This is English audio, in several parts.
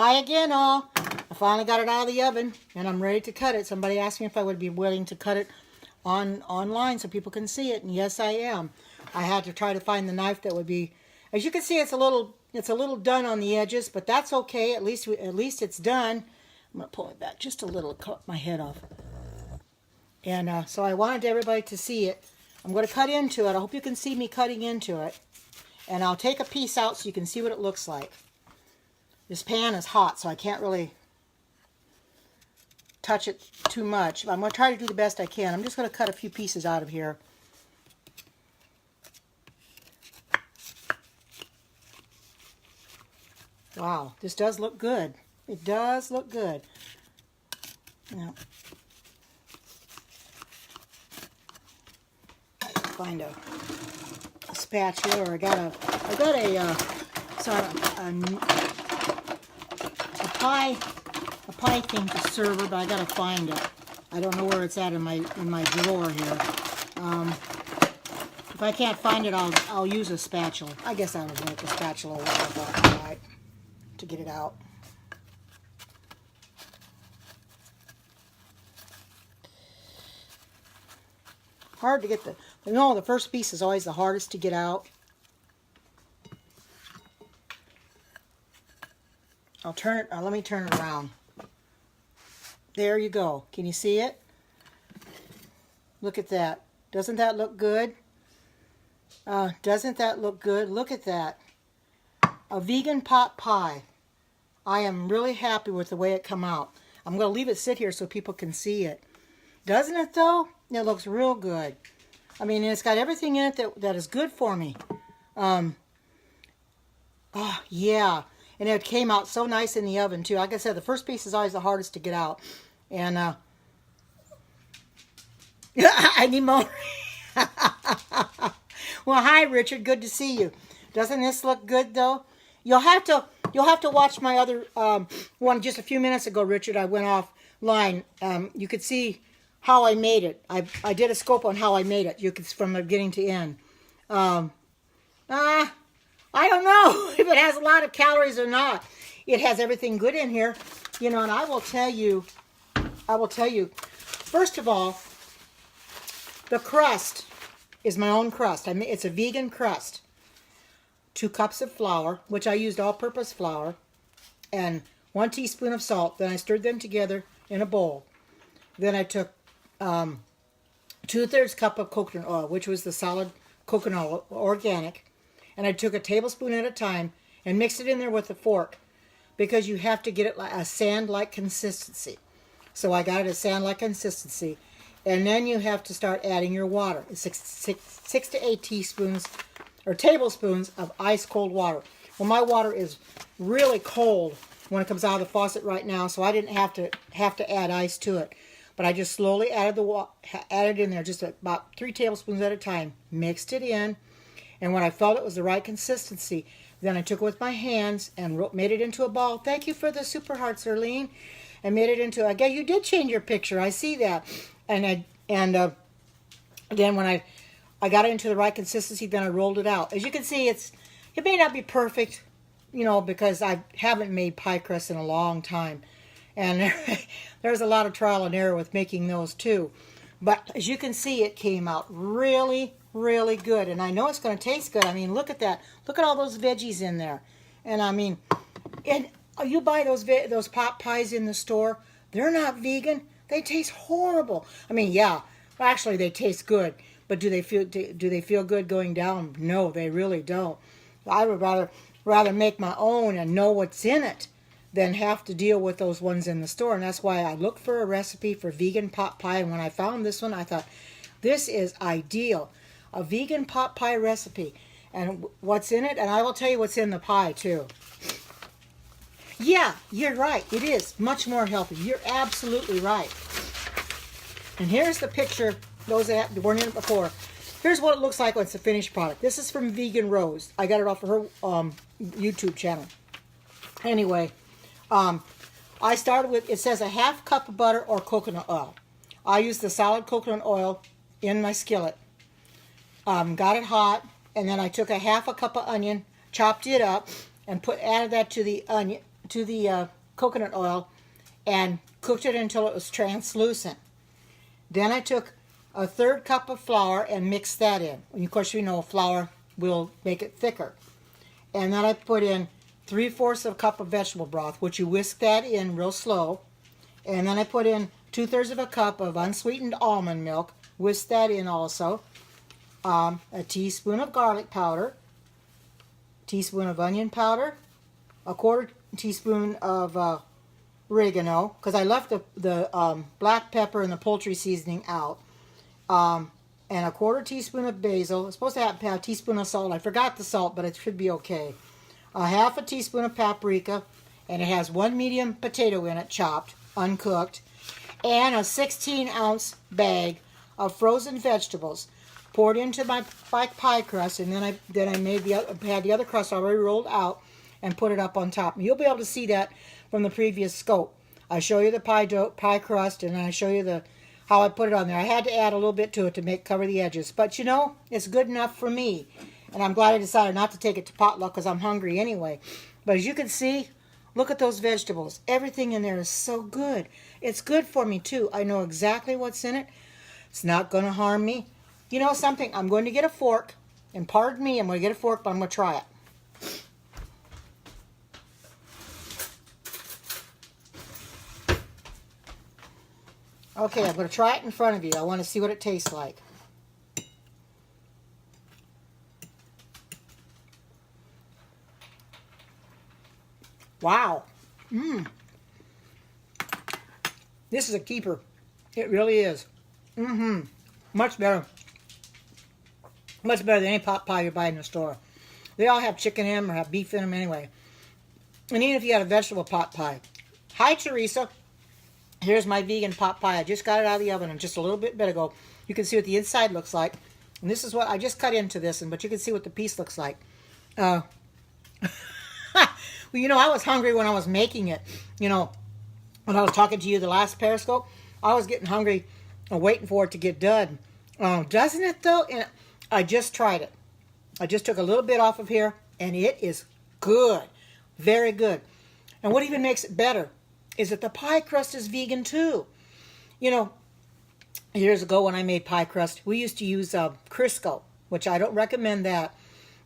Hi again, all. I finally got it out of the oven, and I'm ready to cut it. Somebody asked me if I would be willing to cut it online so people can see it, and yes, I am. I had to try to find the knife that would be, as you can see, it's a little done on the edges, but that's okay. At least it's done. I'm gonna pull it back just a little, cut my head off. And so I wanted everybody to see it. I'm going to cut into it. I hope you can see me cutting into it. And I'll take a piece out so you can see what it looks like. This pan is hot, so I can't really touch it too much. I'm going to try to do the best I can. I'm just going to cut a few pieces out of here. Wow, this does look good. It does look good. Now, find a spatula, or I got a pie thing to serve her, but I gotta find it. I don't know where it's at in my drawer here. If I can't find it, I'll use a spatula. I guess I would make a spatula right, to get it out. Hard to get the first piece is always the hardest to get out. I'll turn it, let me turn it around. There you go. Can you see it? Look at that. Doesn't that look good? Doesn't that look good? Look at that. A vegan pot pie. I am really happy with the way it come out. I'm going to leave it sit here so people can see it. Doesn't it though? It looks real good. I mean, it's got everything in it that is good for me. Oh, yeah. And it came out so nice in the oven, too. Like I said, the first piece is always the hardest to get out. And, I need more. Well, hi, Richard. Good to see you. Doesn't this look good, though? You'll have to watch my other one just a few minutes ago, Richard. I went offline. You could see how I made it. I did a scope on how I made it. You could, from the beginning to end. I don't know if it has a lot of calories or not. It has everything good in here, you know. And I will tell you. First of all, the crust is my own crust. It's a vegan crust. 2 cups of flour, which I used all-purpose flour, and 1 teaspoon of salt. Then I stirred them together in a bowl. Then I took 2/3 cup of coconut oil, which was the solid coconut oil, organic, and I took a tablespoon at a time and mixed it in there with a fork, because you have to get it like a sand-like consistency. So I got it a sand-like consistency, and then you have to start adding your water. 6 to 8 teaspoons or tablespoons of ice cold water. Well, my water is really cold when it comes out of the faucet right now, so I didn't have to add ice to it. But I just slowly added in there, just about 3 tablespoons at a time. Mixed it in, and when I felt it was the right consistency, then I took it with my hands and made it into a ball. Thank you for the super hearts, Erlene. And made it into. Again, you did change your picture. I see that. And then when I got it into the right consistency, then I rolled it out. As you can see, it may not be perfect, you know, because I haven't made pie crust in a long time. And there's a lot of trial and error with making those too. But as you can see, it came out really, really good. And I know it's going to taste good. I mean, look at that. Look at all those veggies in there. And I mean, and you buy those pot pies in the store, they're not vegan. They taste horrible. I mean, yeah, actually they taste good. But do they feel good going down? No, they really don't. I would rather make my own and know what's in it than have to deal with those ones in the store. And that's why I looked for a recipe for vegan pot pie. And when I found this one, I thought, this is ideal. A vegan pot pie recipe. And what's in it? And I will tell you what's in the pie, too. Yeah, you're right. It is much more healthy. You're absolutely right. And here's the picture. Those that weren't in it before. Here's what it looks like when it's the finished product. This is from Vegan Rose. I got it off of her YouTube channel. Anyway, I started with, it says a 1/2 cup of butter or coconut oil. I used the solid coconut oil in my skillet. Got it hot, and then I took a 1/2 cup of onion, chopped it up, and added that to the onion, coconut oil and cooked it until it was translucent. Then I took a third cup of flour and mixed that in. And of course, you know flour will make it thicker. And then I put in 3/4 of a cup of vegetable broth, which you whisk that in real slow. And then I put in 2/3 of a cup of unsweetened almond milk, whisk that in also. A teaspoon of garlic powder, teaspoon of onion powder, a 1/4 teaspoon of oregano, because I left the black pepper and the poultry seasoning out, and a 1/4 teaspoon of basil. It's supposed to have a teaspoon of salt. I forgot the salt, but it should be okay. A 1/2 teaspoon of paprika, and it has 1 medium potato in it, chopped, uncooked, and a 16-ounce bag of frozen vegetables. Poured into my pie crust, and then I had the other crust already rolled out and put it up on top. You'll be able to see that from the previous scope. I show you the pie crust, and I show you how I put it on there. I had to add a little bit to it to cover the edges, but you know, it's good enough for me. And I'm glad I decided not to take it to potluck because I'm hungry anyway. But as you can see, look at those vegetables. Everything in there is so good. It's good for me too. I know exactly what's in it. It's not going to harm me. You know something? I'm going to get a fork, and pardon me, I'm going to get a fork, but I'm going to try it. Okay, I'm going to try it in front of you. I want to see what it tastes like. Wow. This is a keeper. It really is. Much better. Much better than any pot pie you buy in the store. They all have chicken in them or have beef in them anyway. And even if you had a vegetable pot pie. Hi, Teresa. Here's my vegan pot pie. I just got it out of the oven just a little bit ago. You can see what the inside looks like. And this is what I just cut into this, but you can see what the piece looks like. Well, you know, I was hungry when I was making it. You know, when I was talking to you the last Periscope, I was getting hungry and waiting for it to get done. Doesn't it, though? And I just tried it. I just took a little bit off of here, and it is good. Very good. And what even makes it better is that the pie crust is vegan, too. You know, years ago when I made pie crust, we used to use Crisco, which I don't recommend that.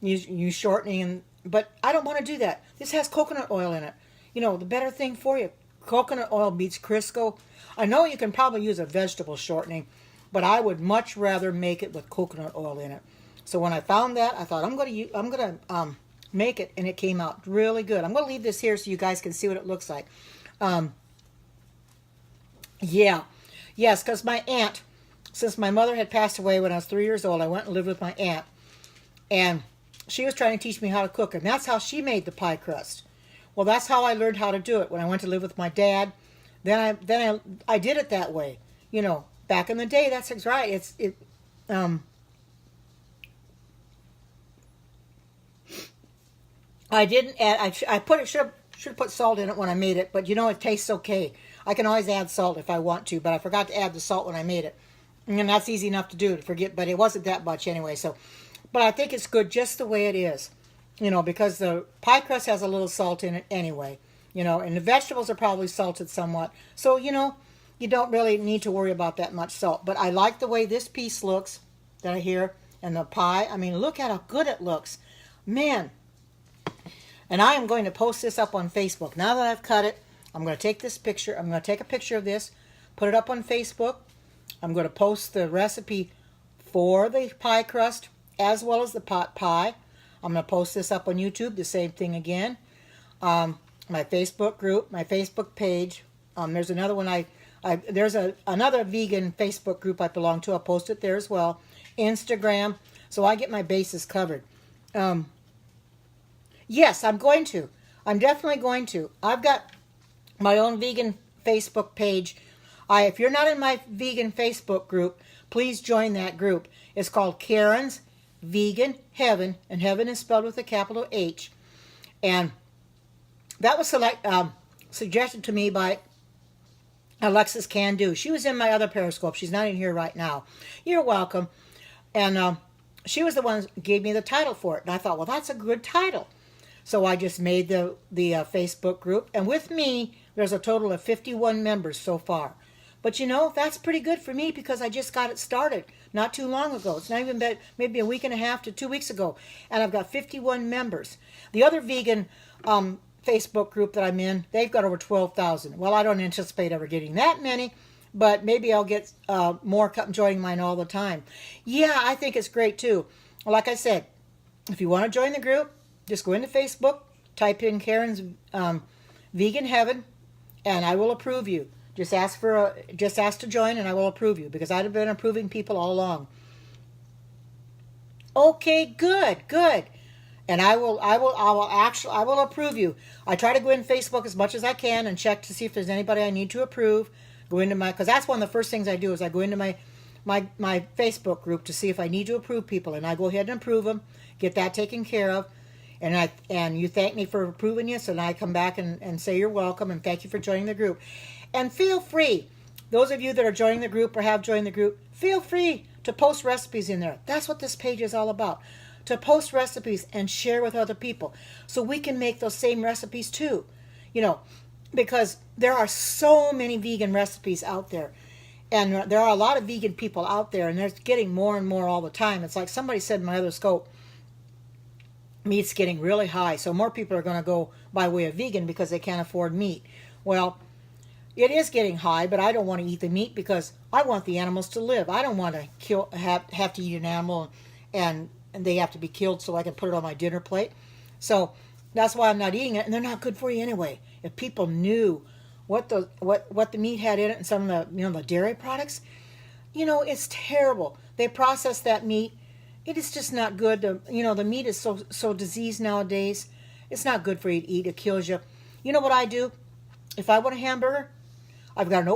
Use shortening, but I don't want to do that. This has coconut oil in it. You know, the better thing for you. Coconut oil beats Crisco. I know you can probably use a vegetable shortening, but I would much rather make it with coconut oil in it. So when I found that, I thought I'm gonna make it, and it came out really good. I'm gonna leave this here so you guys can see what it looks like. Yes, because my aunt, since my mother had passed away when I was 3 years old, I went and lived with my aunt, and she was trying to teach me how to cook, and that's how she made the pie crust. Well, that's how I learned how to do it when I went to live with my dad. Then I did it that way. You know, back in the day, that's right. I didn't add. Should have put salt in it when I made it, but you know, it tastes okay. I can always add salt if I want to, but I forgot to add the salt when I made it, and that's easy enough to do to forget. But it wasn't that much anyway. So, but I think it's good just the way it is. You know, because the pie crust has a little salt in it anyway. You know, and the vegetables are probably salted somewhat. So, you know, you don't really need to worry about that much salt. But I like the way this piece looks that I hear, and the pie. I mean, look at how good it looks. Man. And I am going to post this up on Facebook. Now that I've cut it, I'm going to take this picture. I'm going to take a picture of this, put it up on Facebook. I'm going to post the recipe for the pie crust as well as the pot pie. I'm going to post this up on YouTube, the same thing again. My Facebook group, my Facebook page. There's another one. There's another vegan Facebook group I belong to. I'll post it there as well. Instagram. So I get my bases covered. Yes, I'm going to. I'm definitely going to. I've got my own vegan Facebook page. If you're not in my vegan Facebook group, please join that group. It's called Karen's Vegan Heaven, and heaven is spelled with a capital H. And that was suggested to me by Alexis Can Do. She was in my other Periscope. She's not in here right now. You're welcome. And she was the one who gave me the title for it. And I thought, well, that's a good title. So I just made the Facebook group. And with me, there's a total of 51 members so far. But you know, that's pretty good for me because I just got it started not too long ago. It's not even been maybe a week and a half to 2 weeks ago. And I've got 51 members. The other vegan Facebook group that I'm in, they've got over 12,000. Well, I don't anticipate ever getting that many, but maybe I'll get more joining mine all the time. Yeah, I think it's great too. Like I said, if you want to join the group, just go into Facebook, type in Karen's Vegan Heaven, and I will approve you. Just ask to join, and I will approve you because I've been approving people all along. Okay, good. And I will approve you. I try to go in Facebook as much as I can and check to see if there's anybody I need to approve. Go into because that's one of the first things I do is I go into my Facebook group to see if I need to approve people, and I go ahead and approve them, get that taken care of, and you thank me for approving you, so then I come back and say you're welcome and thank you for joining the group. And feel free, those of you that are joining the group or have joined the group, feel free to post recipes in there. That's what this page is all about. To post recipes and share with other people so we can make those same recipes too. You know, because there are so many vegan recipes out there. And there are a lot of vegan people out there, and they're getting more and more all the time. It's like somebody said in my other scope, meat's getting really high, so more people are going to go by way of vegan because they can't afford meat. Well, it is getting high, but I don't want to eat the meat because I want the animals to live. I don't want to have to eat an animal and they have to be killed so I can put it on my dinner plate. So that's why I'm not eating it, and they're not good for you anyway. If people knew what the meat had in it and some of the the dairy products, it's terrible. They process that meat. It is just not good. The meat is so diseased nowadays. It's not good for you to eat. It kills you. You know what I do? If I want a hamburger, I've got an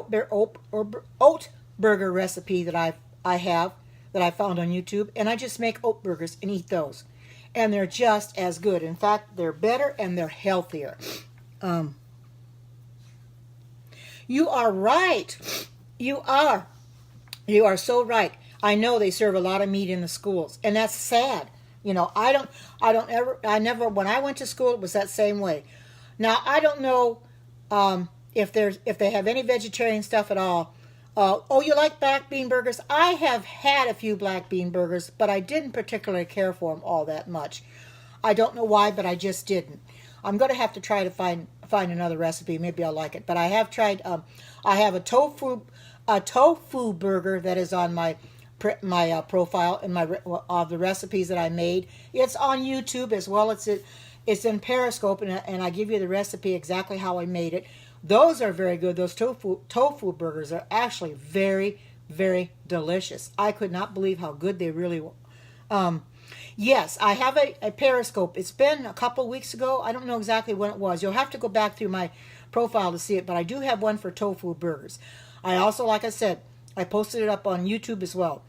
oat burger recipe that I found on YouTube, and I just make oat burgers and eat those, and they're just as good. In fact, they're better and they're healthier. You are right. You are so right. I know they serve a lot of meat in the schools, and that's sad. When I went to school, it was that same way. Now, I don't know if they have any vegetarian stuff at all. You like black bean burgers? I have had a few black bean burgers, but I didn't particularly care for them all that much. I don't know why, but I just didn't. I'm going to have to try to find another recipe. Maybe I'll like it. But I have tried. I have a tofu burger that is on my profile and the recipes that I made. It's on YouTube as well. It's in Periscope, and I give you the recipe exactly how I made it. Those are very good. Those tofu burgers are actually very, very delicious. I could not believe how good they really were. Yes, I have a Periscope. It's been a couple weeks ago. I don't know exactly when it was. You'll have to go back through my profile to see it, but I do have one for tofu burgers. I also, like I said, I posted it up on YouTube as well,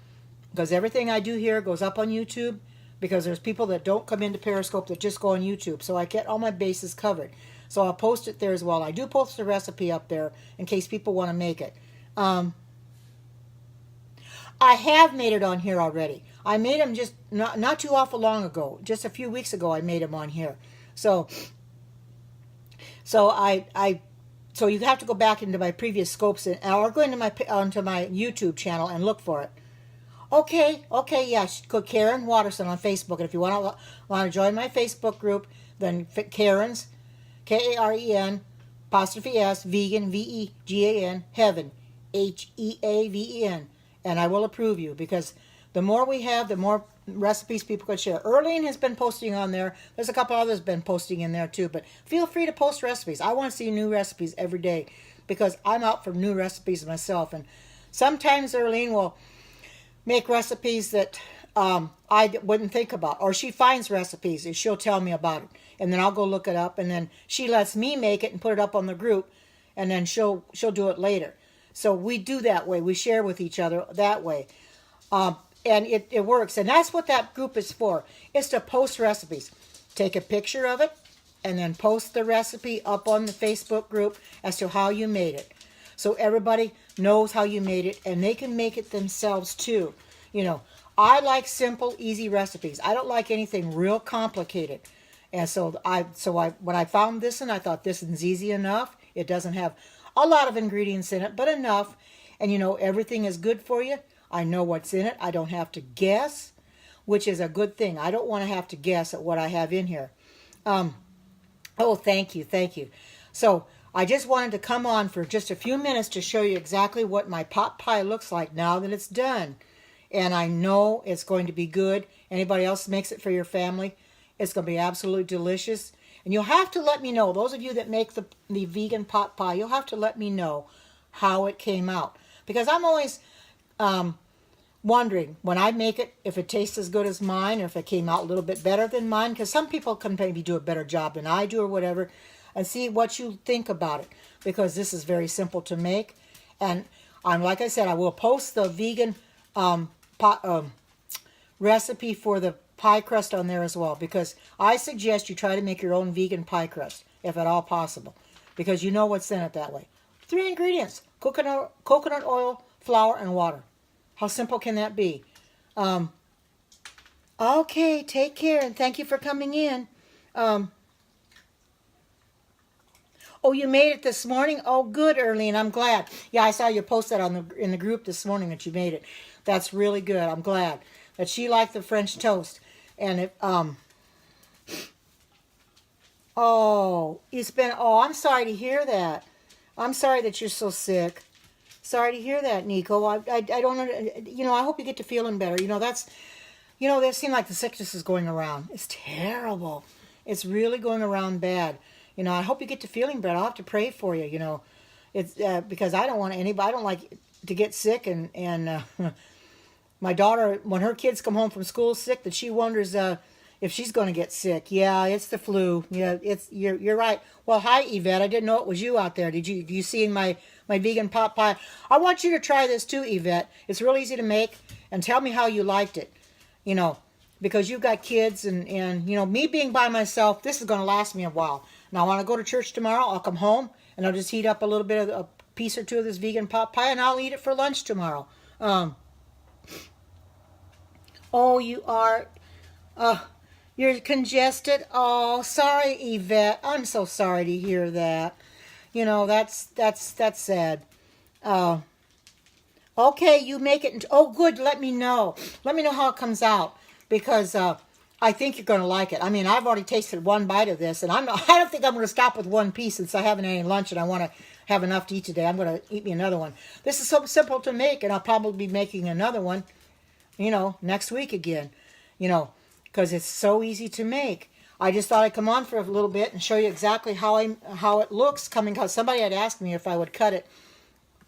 because everything I do here goes up on YouTube, because there's people that don't come into Periscope that just go on YouTube, so I get all my bases covered. So I'll post it there as well. I do post the recipe up there in case people want to make it. I have made it on here already. I made them just not too awful long ago. Just a few weeks ago I made them on here. So you have to go back into my previous scopes or go into onto my YouTube channel and look for it. Okay, yes, Karen Watterson on Facebook. And if you want to join my Facebook group, then Karen's Karen 'S vegan VEGAN heaven HEAVEN, and I will approve you, because the more we have, the more recipes people can share. Erlene has been posting on there. There's a couple others been posting in there too, but feel free to post recipes. I want to see new recipes every day, because I'm out for new recipes myself, and sometimes Erlene will make recipes that I wouldn't think about, or she finds recipes and she'll tell me about it, and then I'll go look it up, and then she lets me make it and put it up on the group, and then she'll do it later. So we do that way. We share with each other that way, and it works. And that's what that group is for. It's to post recipes. Take a picture of it and then post the recipe up on the Facebook group as to how you made it, so everybody knows how you made it, and they can make it themselves too. I like simple, easy recipes. I don't like anything real complicated. And when I found this one, I thought this one's easy enough. It doesn't have a lot of ingredients in it, but enough. And you know, everything is good for you. I know what's in it. I don't have to guess, which is a good thing. I don't want to have to guess at what I have in here. Oh, thank you, thank you. So I just wanted to come on for just a few minutes to show you exactly what my pot pie looks like now that it's done. And I know it's going to be good. Anybody else makes it for your family, it's going to be absolutely delicious. And you'll have to let me know, those of you that make the vegan pot pie, you'll have to let me know how it came out. Because I'm always wondering, when I make it, if it tastes as good as mine, or if it came out a little bit better than mine. Because some people can maybe do a better job than I do or whatever. And see what you think about it. Because this is very simple to make. And like I said, I will post the vegan recipe for the pie crust on there as well, because I suggest you try to make your own vegan pie crust, if at all possible, because you know what's in it that way. 3 ingredients: coconut oil, flour, and water. How simple can that be? Okay, take care, and thank you for coming in. Oh, you made it this morning? Oh, good, Earlene, I'm glad. Yeah, I saw you post that in the group this morning that you made it. That's really good. I'm glad that she liked the French toast. And I'm sorry to hear that. I'm sorry that you're so sick. Sorry to hear that, Nico. I don't, I hope you get to feeling better. It seems like the sickness is going around. It's terrible. It's really going around bad. I hope you get to feeling better. I'll have to pray for you, It's because I don't like to get sick, and my daughter, when her kids come home from school sick, that she wonders if she's going to get sick. Yeah, it's the flu. Yeah, you're right. Well, hi, Yvette. I didn't know it was you out there. Did you see my vegan pot pie? I want you to try this too, Yvette. It's real easy to make, and tell me how you liked it. Because you've got kids, and me being by myself, this is going to last me a while. Now, when I go to church tomorrow, I'll come home and I'll just heat up a little bit of a piece or two of this vegan pot pie, and I'll eat it for lunch tomorrow. Oh, you are, you're congested. Oh, sorry, Yvette. I'm so sorry to hear that. That's sad. Okay, you make it. Oh, good. Let me know. Let me know how it comes out, because I think you're going to like it. I mean, I've already tasted one bite of this, and I don't think I'm going to stop with one piece, since I haven't had any lunch and I want to have enough to eat today. I'm going to eat me another one. This is so simple to make, and I'll probably be making another one, next week again, because it's so easy to make. I just thought I'd come on for a little bit and show you exactly how it looks coming, because somebody had asked me if I would cut it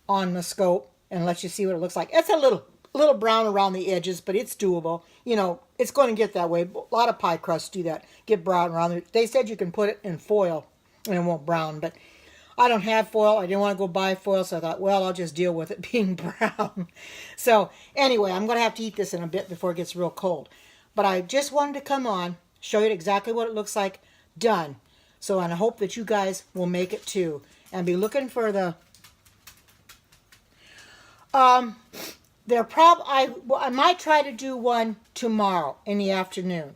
on the scope and let you see what it looks like. It's a little brown around the edges, but it's doable. It's going to get that way. A lot of pie crusts do that, get brown around there. They said you can put it in foil and it won't brown, but I don't have foil. I didn't want to go buy foil, so I thought, well, I'll just deal with it being brown. So anyway, I'm going to have to eat this in a bit before it gets real cold. But I just wanted to come on, show you exactly what it looks like done. So, and I hope that you guys will make it too. And be looking for the... I might try to do one tomorrow in the afternoon.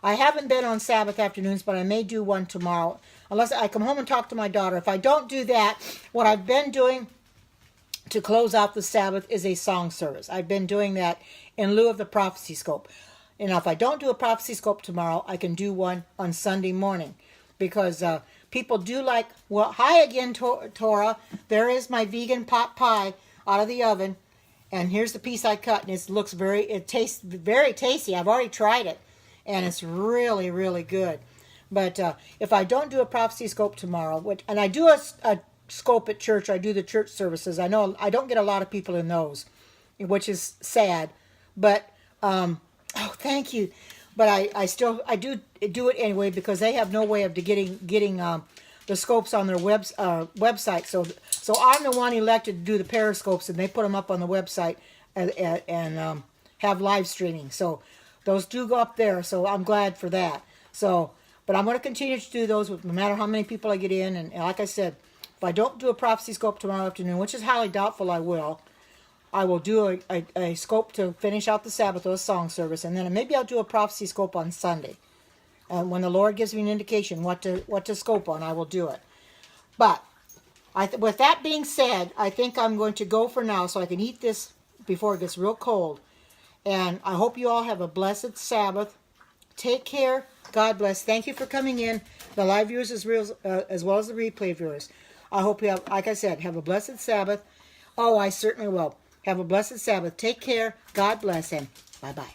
I haven't been on Sabbath afternoons, but I may do one tomorrow, unless I come home and talk to my daughter. If I don't do that, what I've been doing to close out the Sabbath is a song service. I've been doing that in lieu of the prophecy scope. And if I don't do a prophecy scope tomorrow, I can do one on Sunday morning, because people do like, well, hi again, Tora. There is my vegan pot pie out of the oven. And here's the piece I cut, and it tastes very tasty. I've already tried it, and it's really, really good. But if I don't do a prophecy scope tomorrow, and I do a scope at church, I do the church services. I know I don't get a lot of people in those, which is sad. But oh, thank you. But I do it anyway, because they have no way of getting the scopes on their website. So I'm the one elected to do the periscopes, and they put them up on the website and have live streaming. So those do go up there. So I'm glad for that. So, but I'm going to continue to do those no matter how many people I get in. And like I said, if I don't do a prophecy scope tomorrow afternoon, which is highly doubtful I will do a scope to finish out the Sabbath or a song service, and then maybe I'll do a prophecy scope on Sunday. When the Lord gives me an indication what to scope on, I will do it. But with that being said, I think I'm going to go for now so I can eat this before it gets real cold. And I hope you all have a blessed Sabbath. Take care. God bless. Thank you for coming in, the live viewers as well as the replay viewers. I hope you have, like I said, have a blessed Sabbath. Oh, I certainly will. Have a blessed Sabbath. Take care. God bless, and bye-bye.